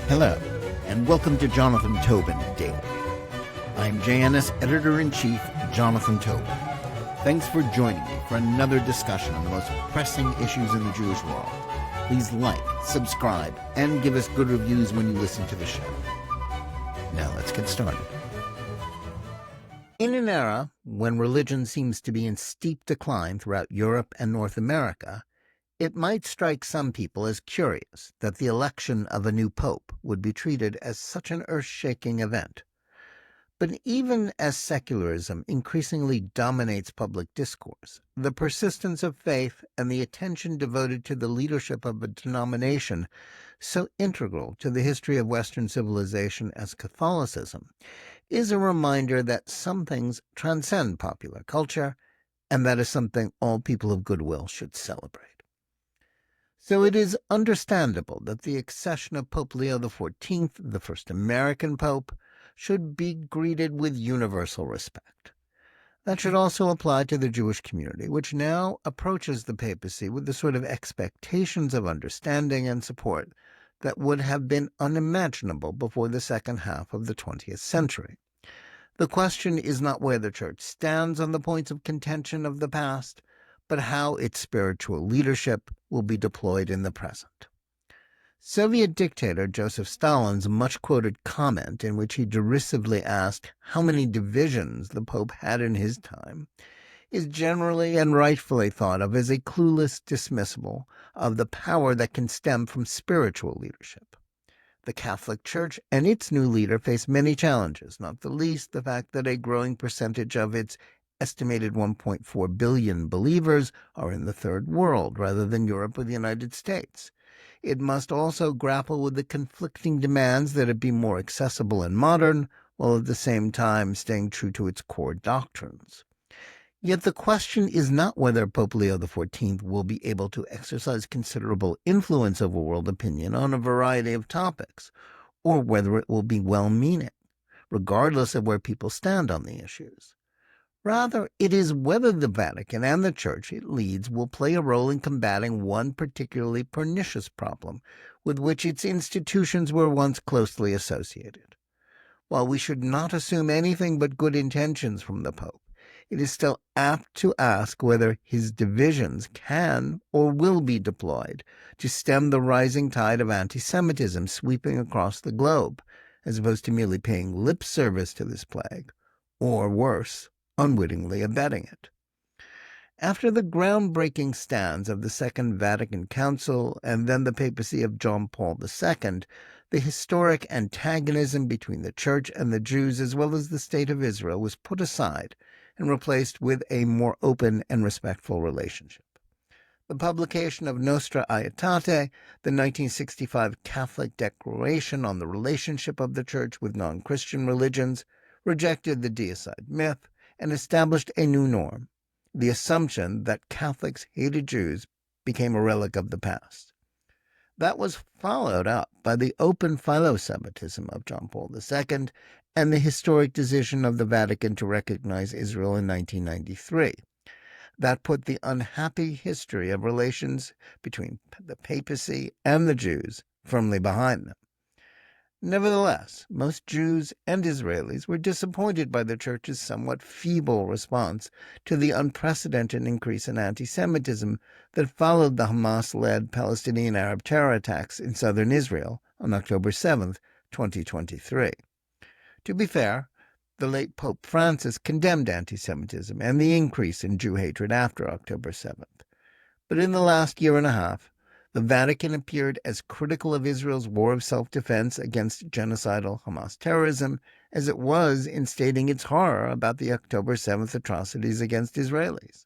Hello, and welcome to Jonathan Tobin Daily. I'm JNS Editor-in-Chief Jonathan Tobin. Thanks for joining me for another discussion on the most pressing issues in the Jewish world. Please like, subscribe, and give us good reviews when you listen to the show. Now let's get started. In an era when religion seems to be in steep decline throughout Europe and North America, it might strike some people as curious that the election of a new pope would be treated as such an earth-shaking event. But even as secularism increasingly dominates public discourse, the persistence of faith and the attention devoted to the leadership of a denomination so integral to the history of Western civilization as Catholicism is a reminder that some things transcend popular culture, and that is something all people of goodwill should celebrate. So it is understandable that the accession of Pope Leo XIV, the first American pope, should be greeted with universal respect. That should also apply to the Jewish community, which now approaches the papacy with the sort of expectations of understanding and support that would have been unimaginable before the second half of the 20th century. The question is not where the Church stands on the points of contention of the past, but how its spiritual leadership will be deployed in the present. Soviet dictator Joseph Stalin's much-quoted comment in which he derisively asked how many divisions the Pope had in his time is generally and rightfully thought of as a clueless dismissal of the power that can stem from spiritual leadership. The Catholic Church and its new leader face many challenges, not the least the fact that a growing percentage of its estimated 1.4 billion believers are in the Third World rather than Europe or the United States. It must also grapple with the conflicting demands that it be more accessible and modern, while at the same time staying true to its core doctrines. Yet the question is not whether Pope Leo XIV will be able to exercise considerable influence over world opinion on a variety of topics, or whether it will be well-meaning, regardless of where people stand on the issues. Rather, it is whether the Vatican and the Church it leads will play a role in combating one particularly pernicious problem with which its institutions were once closely associated. While we should not assume anything but good intentions from the Pope, it is still apt to ask whether his divisions can or will be deployed to stem the rising tide of anti-Semitism sweeping across the globe, as opposed to merely paying lip service to this plague, or worse, unwittingly abetting it. After the groundbreaking stands of the Second Vatican Council and then the papacy of John Paul II, the historic antagonism between the Church and the Jews as well as the State of Israel was put aside and replaced with a more open and respectful relationship. The publication of Nostra Aetate, the 1965 Catholic Declaration on the relationship of the Church with non-Christian religions, rejected the deicide myth and established a new norm. The assumption that Catholics hated Jews became a relic of the past. That was followed up by the open philo-Semitism of John Paul II and the historic decision of the Vatican to recognize Israel in 1993. That put the unhappy history of relations between the papacy and the Jews firmly behind them. Nevertheless, most Jews and Israelis were disappointed by the Church's somewhat feeble response to the unprecedented increase in anti-Semitism that followed the Hamas-led Palestinian Arab terror attacks in southern Israel on October 7, 2023. To be fair, the late Pope Francis condemned anti-Semitism and the increase in Jew hatred after October 7th. But in the last year and a half, the Vatican appeared as critical of Israel's war of self-defense against genocidal Hamas terrorism as it was in stating its horror about the October 7th atrocities against Israelis.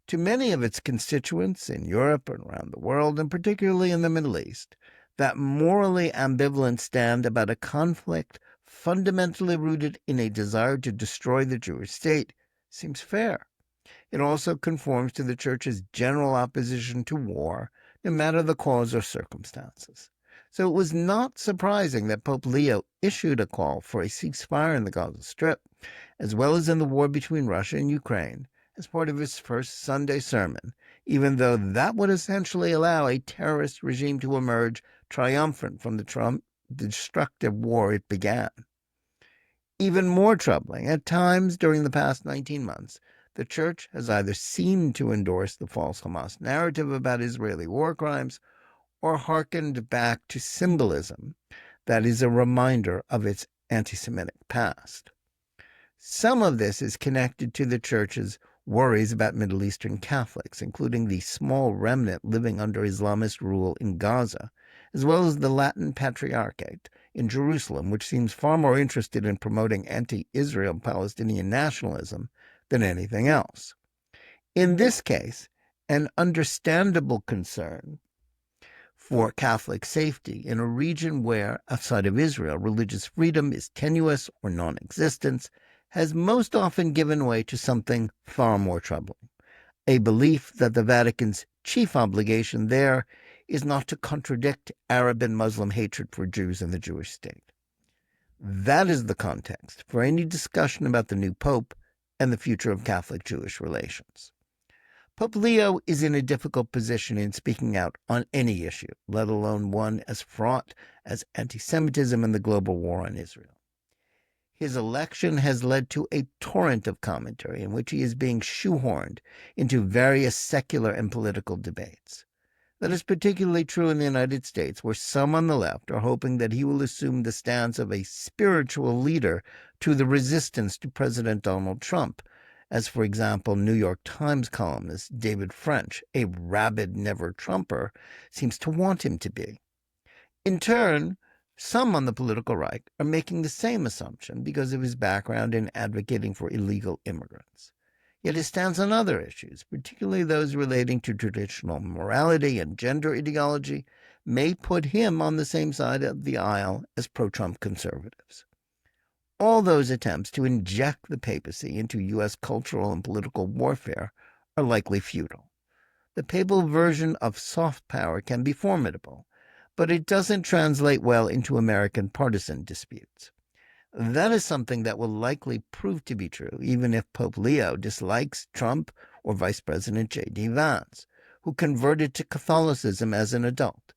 To many of its constituents in Europe and around the world, and particularly in the Middle East, that morally ambivalent stand about a conflict fundamentally rooted in a desire to destroy the Jewish state seems fair. It also conforms to the Church's general opposition to war, no matter the cause or circumstances. So it was not surprising that Pope Leo issued a call for a ceasefire in the Gaza Strip, as well as in the war between Russia and Ukraine, as part of his first Sunday sermon, even though that would essentially allow a terrorist regime to emerge triumphant from the destructive war it began. Even more troubling, at times during the past 19 months, the Church has either seemed to endorse the false Hamas narrative about Israeli war crimes or hearkened back to symbolism that is a reminder of its anti-Semitic past. Some of this is connected to the Church's worries about Middle Eastern Catholics, including the small remnant living under Islamist rule in Gaza, as well as the Latin Patriarchate in Jerusalem, which seems far more interested in promoting anti-Israel Palestinian nationalism than anything else. In this case, an understandable concern for Catholic safety in a region where, outside of Israel, religious freedom is tenuous or non-existent, has most often given way to something far more troubling, a belief that the Vatican's chief obligation there is not to contradict Arab and Muslim hatred for Jews and the Jewish state. That is the context for any discussion about the new Pope and the future of Catholic-Jewish relations. Pope Leo is in a difficult position in speaking out on any issue, let alone one as fraught as anti-Semitism and the global war on Israel. His election has led to a torrent of commentary in which he is being shoehorned into various secular and political debates. That is particularly true in the United States, where some on the left are hoping that he will assume the stance of a spiritual leader to the resistance to President Donald Trump, as, for example, New York Times columnist David French, a rabid never-Trumper, seems to want him to be. In turn, some on the political right are making the same assumption because of his background in advocating for illegal immigrants. Yet his stance on other issues, particularly those relating to traditional morality and gender ideology, may put him on the same side of the aisle as pro-Trump conservatives. All those attempts to inject the papacy into U.S. cultural and political warfare are likely futile. The papal version of soft power can be formidable, but it doesn't translate well into American partisan disputes. That is something that will likely prove to be true even if Pope Leo dislikes Trump or Vice President J.D. Vance, who converted to Catholicism as an adult.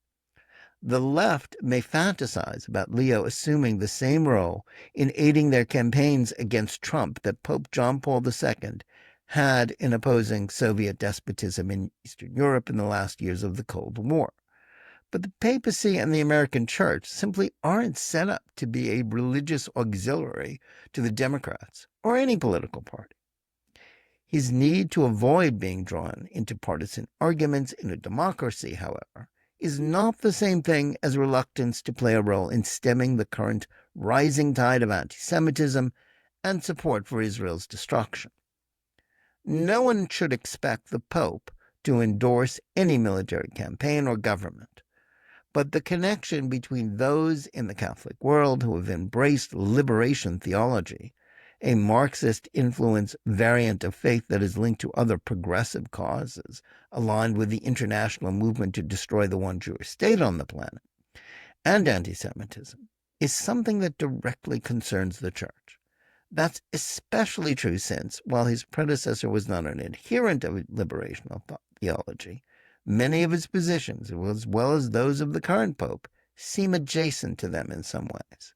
The left may fantasize about Leo assuming the same role in aiding their campaigns against Trump that Pope John Paul II had in opposing Soviet despotism in Eastern Europe in the last years of the Cold War. But the papacy and the American church simply aren't set up to be a religious auxiliary to the Democrats or any political party. His need to avoid being drawn into partisan arguments in a democracy, however, is not the same thing as reluctance to play a role in stemming the current rising tide of anti-Semitism and support for Israel's destruction. No one should expect the Pope to endorse any military campaign or government. But the connection between those in the Catholic world who have embraced liberation theology, a Marxist-influenced variant of faith that is linked to other progressive causes aligned with the international movement to destroy the one Jewish state on the planet, and anti-Semitism, is something that directly concerns the Church. That's especially true since, while his predecessor was not an adherent of liberational theology, many of his positions, as well as those of the current pope, seem adjacent to them in some ways.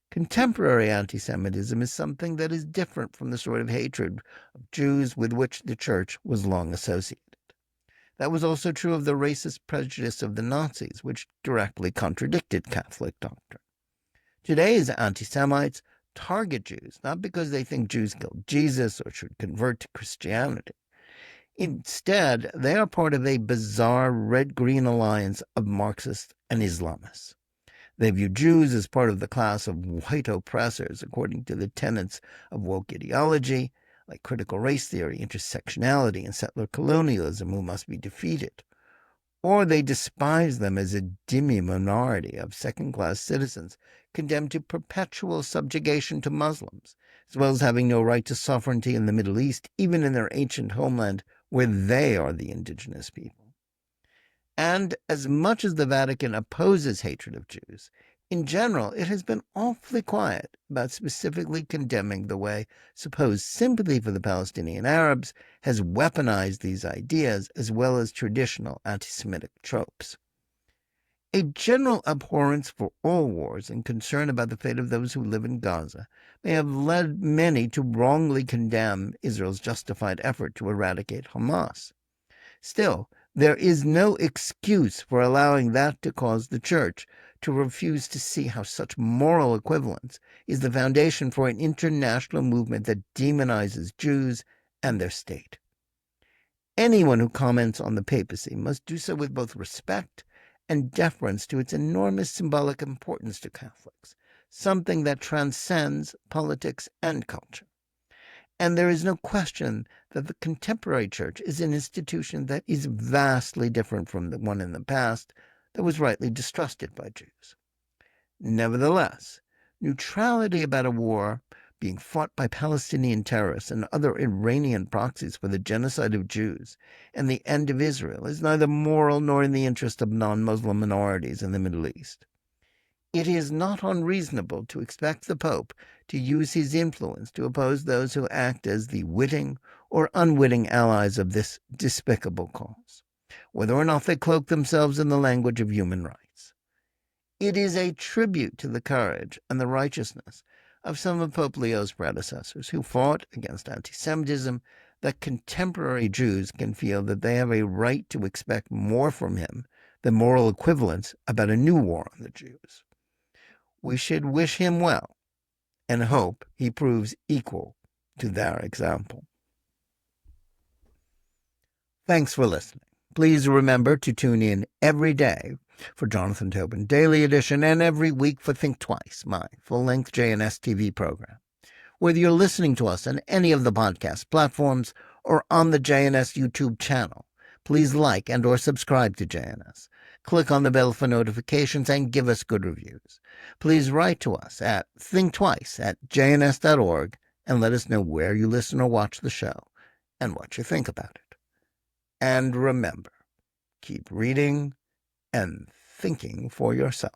Contemporary anti-Semitism is something that is different from the sort of hatred of Jews with which the Church was long associated. That was also true of the racist prejudice of the Nazis, which directly contradicted Catholic doctrine. Today's anti-Semites target Jews not because they think Jews killed Jesus or should convert to Christianity. Instead, they are part of a bizarre red-green alliance of Marxists and Islamists. They view Jews as part of the class of white oppressors according to the tenets of woke ideology, like critical race theory, intersectionality, and settler colonialism, who must be defeated. Or they despise them as a dhimmi minority of second-class citizens condemned to perpetual subjugation to Muslims, as well as having no right to sovereignty in the Middle East, even in their ancient homeland where they are the indigenous people. And as much as the Vatican opposes hatred of Jews, in general, it has been awfully quiet about specifically condemning the way supposed sympathy for the Palestinian Arabs has weaponized these ideas as well as traditional anti-Semitic tropes. A general abhorrence for all wars and concern about the fate of those who live in Gaza may have led many to wrongly condemn Israel's justified effort to eradicate Hamas. Still, there is no excuse for allowing that to cause the Church to refuse to see how such moral equivalence is the foundation for an international movement that demonizes Jews and their state. Anyone who comments on the papacy must do so with both respect and deference to its enormous symbolic importance to Catholics, something that transcends politics and culture. And there is no question that the contemporary church is an institution that is vastly different from the one in the past that was rightly distrusted by Jews. Nevertheless, neutrality about a war being fought by Palestinian terrorists and other Iranian proxies for the genocide of Jews and the end of Israel is neither moral nor in the interest of non-Muslim minorities in the Middle East. It is not unreasonable to expect the Pope to use his influence to oppose those who act as the witting or unwitting allies of this despicable cause, whether or not they cloak themselves in the language of human rights. It is a tribute to the courage and the righteousness of some of Pope Leo's predecessors who fought against anti-Semitism that contemporary Jews can feel that they have a right to expect more from him than moral equivalence about a new war on the Jews. We should wish him well and hope he proves equal to their example. Thanks for listening. Please remember to tune in every day for Jonathan Tobin Daily Edition and every week for Think Twice, my full-length JNS TV program. Whether you're listening to us on any of the podcast platforms or on the JNS YouTube channel, please like and or subscribe to JNS. Click on the bell for notifications and give us good reviews. Please write to us at thinktwice@jns.org and let us know where you listen or watch the show and what you think about it. And remember, keep reading and thinking for yourself.